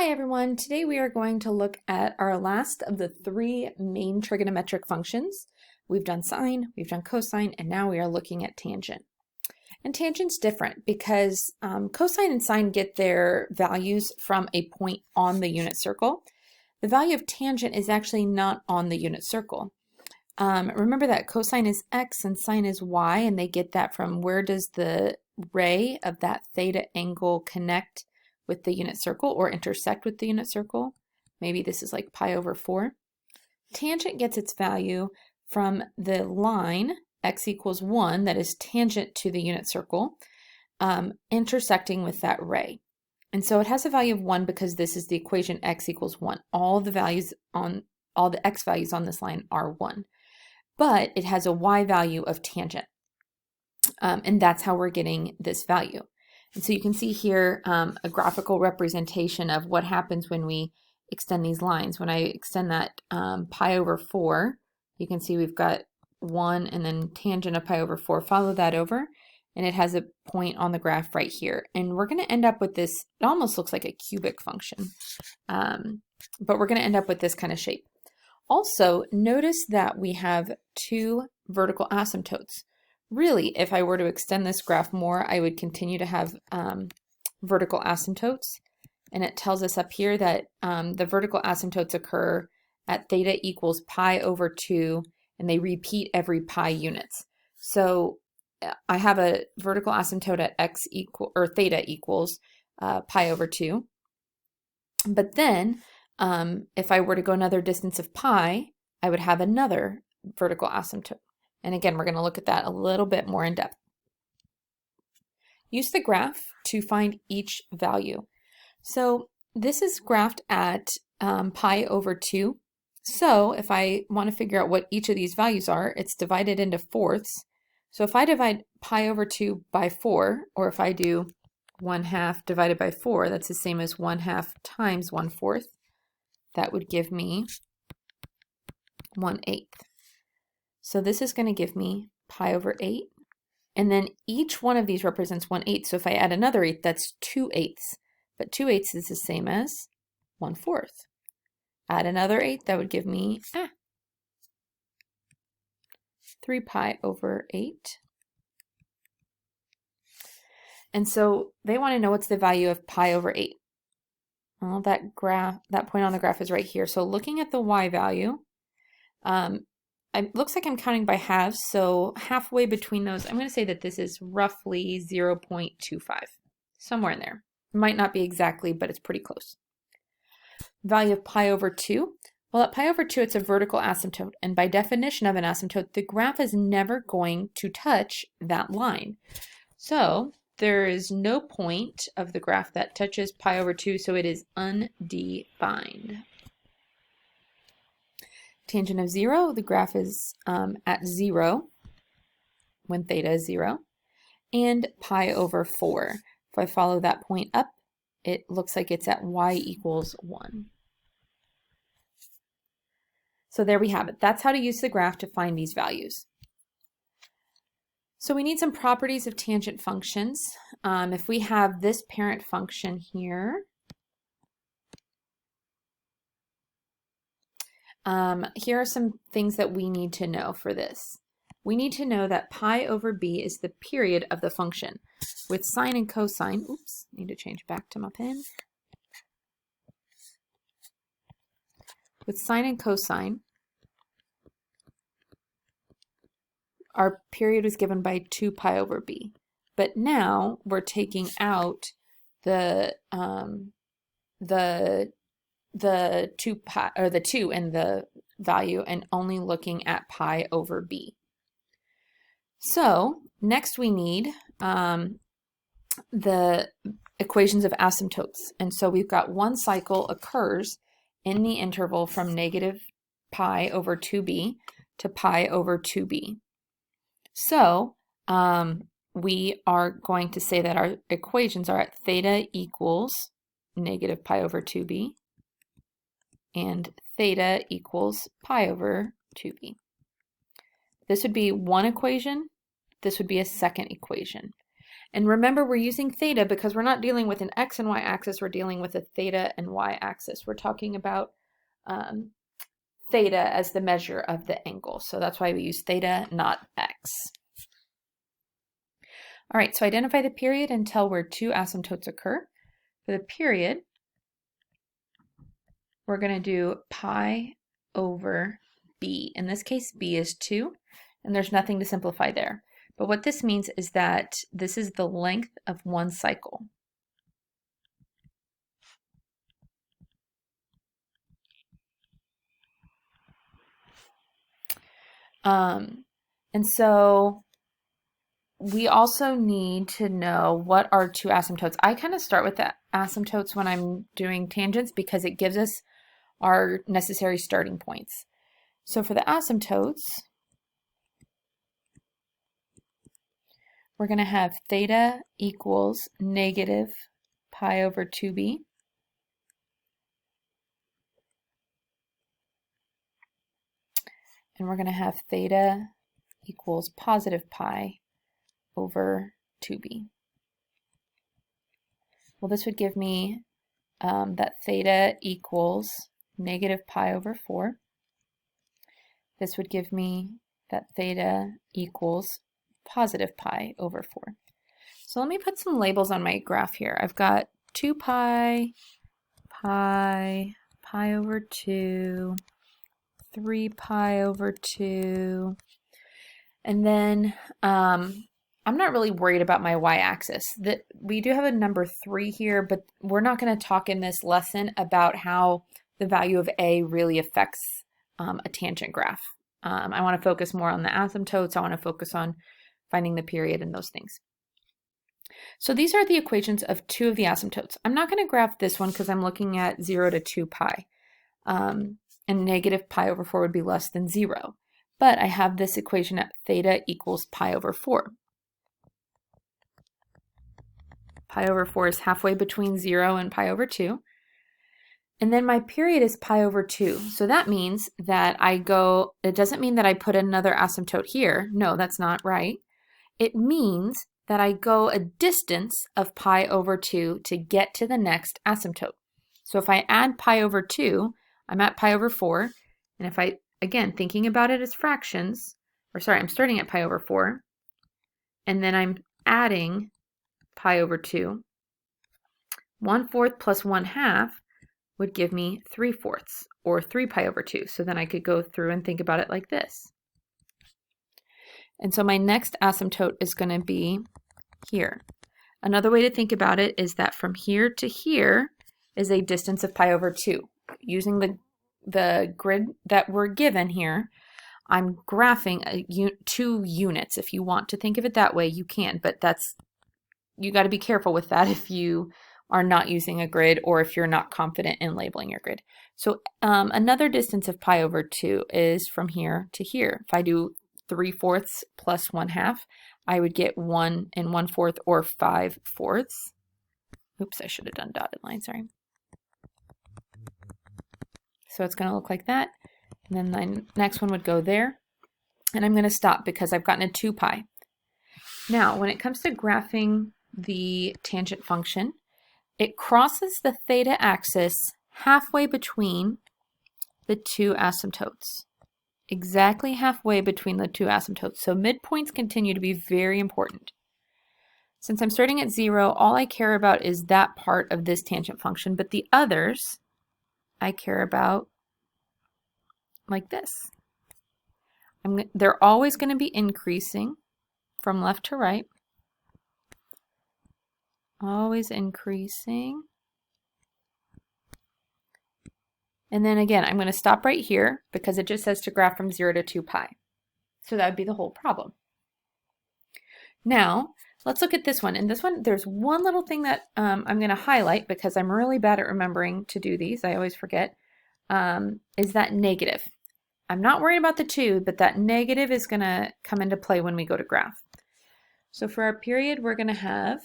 Hi everyone, today we are going to look at our last of the three main trigonometric functions. We've done sine, we've done cosine, and now we are looking at tangent. And tangent's different because cosine and sine get their values from a point on the unit circle. The value of tangent is actually not on the unit circle. Remember that cosine is x and sine is y, and they get that from where does the ray of that theta angle connect with the unit circle or intersect with the unit circle. Maybe this is like pi over 4. Tangent gets its value from the line x equals 1 that is tangent to the unit circle, intersecting with that ray. And so it has a value of 1 because this is the equation x equals 1. All the x values on this line are 1. But it has a y value of tangent. And that's how we're getting this value. And so you can see here a graphical representation of what happens when we extend these lines. When I extend that pi over 4, you can see we've got 1 and then tangent of pi over 4. Follow that over, and it has a point on the graph right here. And we're going to end up with this, it almost looks like a cubic function, but we're going to end up with this kind of shape. Also, notice that we have two vertical asymptotes. Really, if I were to extend this graph more, I would continue to have vertical asymptotes. And it tells us up here that the vertical asymptotes occur at theta equals pi over 2, and they repeat every pi units. So I have a vertical asymptote at theta equals pi over 2. But then, if I were to go another distance of pi, I would have another vertical asymptote. And again, we're going to look at that a little bit more in depth. Use the graph to find each value. So this is graphed at pi over 2. So if I want to figure out what each of these values are, it's divided into fourths. So if I divide pi over 2 by 4, or if I do 1/2 divided by 4, that's the same as 1/2 times 1/4. That would give me 1/8. So this is going to give me pi over 8. And then each one of these represents 1/8. So if I add another 8, that's 2/8. But 2/8 is the same as 1/4. Add another 8, that would give me 3 pi over 8. And so they want to know what's the value of pi over 8. Well, that point on the graph is right here. So looking at the y value, it looks like I'm counting by halves, so halfway between those, I'm going to say that this is roughly 0.25, somewhere in there. It might not be exactly, but it's pretty close. Value of pi over 2. Well, at pi over 2, it's a vertical asymptote, and by definition of an asymptote, the graph is never going to touch that line. So there is no point of the graph that touches pi over 2, so it is undefined. Tangent of 0, the graph is at 0 when theta is 0, and pi over 4. If I follow that point up, it looks like it's at y equals 1. So there we have it. That's how to use the graph to find these values. So we need some properties of tangent functions. If we have this parent function here, here are some things that we need to know for this. We need to know that pi over b is the period of the function. With sine and cosine, oops, need to change back to my pen. With sine and cosine, our period was given by 2 pi over b. But now we're taking out the 2 pi, or the 2 in the value, and only looking at pi over b. So next we need the equations of asymptotes. And so we've got one cycle occurs in the interval from negative pi over 2b to pi over 2b. So we are going to say that our equations are at theta equals negative pi over 2b and theta equals pi over 2b. This would be one equation. This would be a second equation. And remember, we're using theta because we're not dealing with an x and y axis, we're dealing with a theta and y axis. We're talking about theta as the measure of the angle. So that's why we use theta, not x. All right, so identify the period and tell where two asymptotes occur. For the period, we're going to do pi over b. In this case, b is 2, and there's nothing to simplify there. But what this means is that this is the length of one cycle. And so we also need to know what are two asymptotes. I kind of start with the asymptotes when I'm doing tangents because it gives us our necessary starting points. So for the asymptotes, we're going to have theta equals negative pi over 2b. And we're going to have theta equals positive pi over 2b. Well, this would give me that theta equals negative pi over 4. This would give me that theta equals positive pi over 4. So let me put some labels on my graph here. I've got 2 pi, pi, pi over 2, 3 pi over 2, and then I'm not really worried about my y-axis. We do have a number 3 here, but we're not going to talk in this lesson about how the value of a really affects a tangent graph. I want to focus more on the asymptotes. I want to focus on finding the period and those things. So these are the equations of two of the asymptotes. I'm not going to graph this one because I'm looking at 0 to 2 pi. And negative pi over 4 would be less than 0. But I have this equation at theta equals pi over 4. Pi over 4 is halfway between 0 and pi over 2. And then my period is pi over 2. So that means that it doesn't mean that I put another asymptote here. No, that's not right. It means that I go a distance of pi over 2 to get to the next asymptote. So if I add pi over 2, I'm at pi over 4. And if again, thinking about it as fractions, I'm starting at pi over 4. And then I'm adding pi over 2. 1/4 plus 1/2 would give me 3/4, or 3 pi over 2. So then I could go through and think about it like this. And so my next asymptote is going to be here. Another way to think about it is that from here to here is a distance of pi over 2. Using the grid that we're given here, I'm graphing 2 units. If you want to think of it that way, you can, but you got to be careful with that if you are not using a grid or if you're not confident in labeling your grid. So another distance of pi over 2 is from here to here. If I do 3/4 plus 1/2, I would get 1 1/4 or 5/4. Oops, I should have done dotted line, sorry. So it's going to look like that. And then the next one would go there. And I'm going to stop because I've gotten a 2 pi. Now, when it comes to graphing the tangent function, it crosses the theta axis halfway between the two asymptotes. Exactly halfway between the two asymptotes. So midpoints continue to be very important. Since I'm starting at 0, all I care about is that part of this tangent function, but the others I care about like this. They're always going to be increasing from left to right. Always increasing. And then again, I'm going to stop right here because it just says to graph from 0 to 2 pi. So that would be the whole problem. Now, let's look at this one. And this one, there's one little thing that I'm going to highlight because I'm really bad at remembering to do these. I always forget, is that negative. I'm not worried about the 2, but that negative is going to come into play when we go to graph. So for our period, we're going to have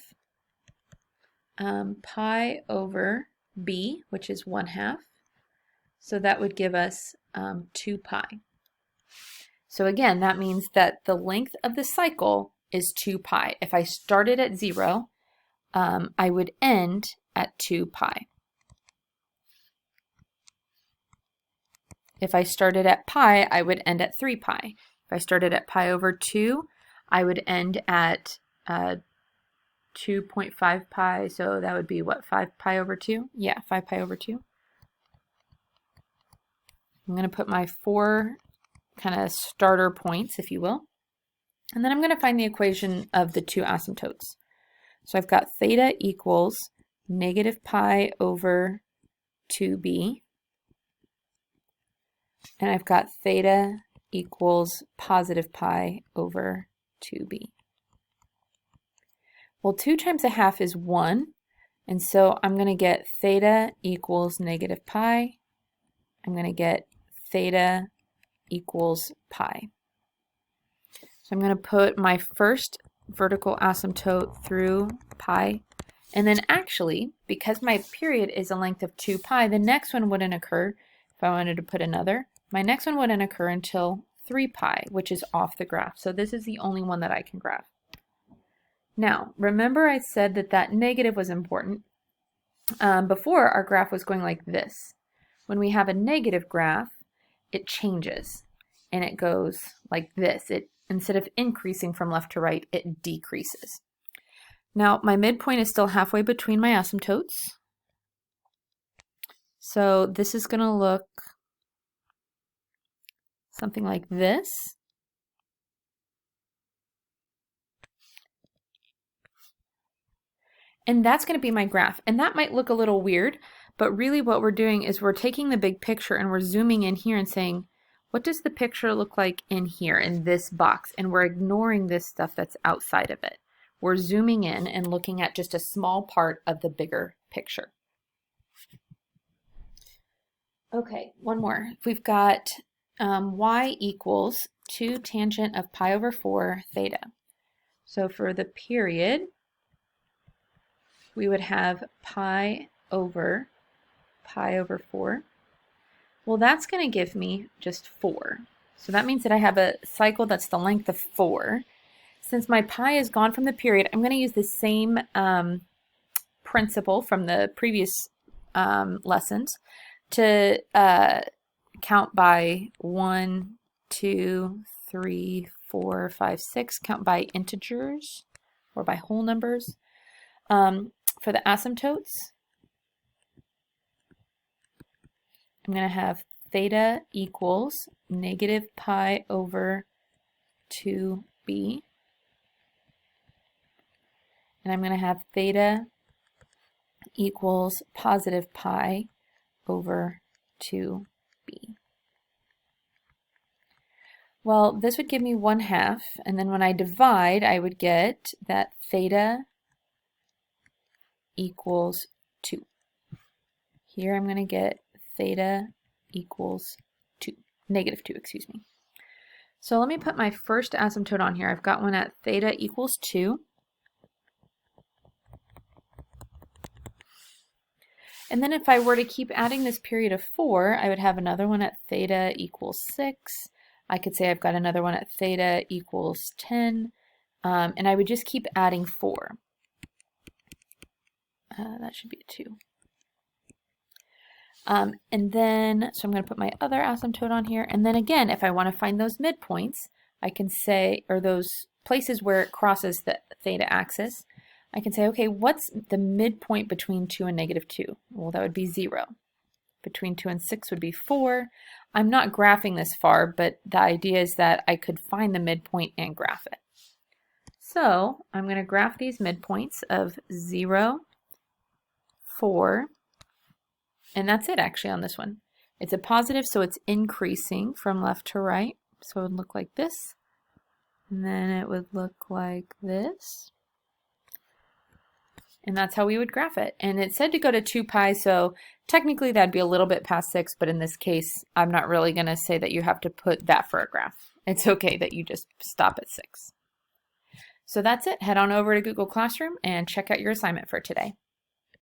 pi over b, which is 1/2. So that would give us 2 pi. So again, that means that the length of the cycle is 2 pi. If I started at 0, I would end at 2 pi. If I started at pi, I would end at 3 pi. If I started at pi over 2, I would end at 2.5 pi, so that would be what, 5 pi over 2? Yeah, 5 pi over 2. I'm going to put my 4 kind of starter points, if you will. And then I'm going to find the equation of the two asymptotes. So I've got theta equals negative pi over 2b. And I've got theta equals positive pi over 2b. Well, 2 times a half is 1. And so I'm going to get theta equals negative pi. I'm going to get theta equals pi. So I'm going to put my first vertical asymptote through pi. And then actually, because my period is a length of 2 pi, the next one wouldn't occur if I wanted to put another. My next one wouldn't occur until 3 pi, which is off the graph. So this is the only one that I can graph. Now, remember I said that that negative was important. Before, our graph was going like this. When we have a negative graph, it changes and it goes like this. Instead of increasing from left to right, it decreases. Now, my midpoint is still halfway between my asymptotes. So this is going to look something like this. And that's going to be my graph. And that might look a little weird, but really what we're doing is we're taking the big picture and we're zooming in here and saying, what does the picture look like in here, in this box? And we're ignoring this stuff that's outside of it. We're zooming in and looking at just a small part of the bigger picture. Okay, one more. We've got y equals 2 tangent of pi over 4 theta. So for the period, we would have pi over 4. Well, that's going to give me just 4. So that means that I have a cycle that's the length of 4. Since my pi is gone from the period, I'm going to use the same principle from the previous lessons to count by 1, 2, 3, 4, 5, 6. Count by integers or by whole numbers. For the asymptotes, I'm going to have theta equals negative pi over 2b. And I'm going to have theta equals positive pi over 2b. Well, this would give me 1/2, and then when I divide, I would get that theta equals 2. Here I'm going to get theta equals 2, negative 2, excuse me. So let me put my first asymptote on here. I've got one at theta equals 2. And then if I were to keep adding this period of 4, I would have another one at theta equals 6. I could say I've got another one at theta equals 10. And I would just keep adding 4. That should be a 2. And then, so I'm going to put my other asymptote on here. And then again, if I want to find those midpoints, I can say, or those places where it crosses the theta axis, I can say, okay, what's the midpoint between 2 and negative 2? Well, that would be 0. Between 2 and 6 would be 4. I'm not graphing this far, but the idea is that I could find the midpoint and graph it. So I'm going to graph these midpoints of 0, 4, and that's it actually on this one. It's a positive, so it's increasing from left to right. So it would look like this, and then it would look like this. And that's how we would graph it. And it said to go to 2 pi, so technically that'd be a little bit past 6, but in this case, I'm not really going to say that you have to put that for a graph. It's okay that you just stop at 6. So that's it. Head on over to Google Classroom and check out your assignment for today.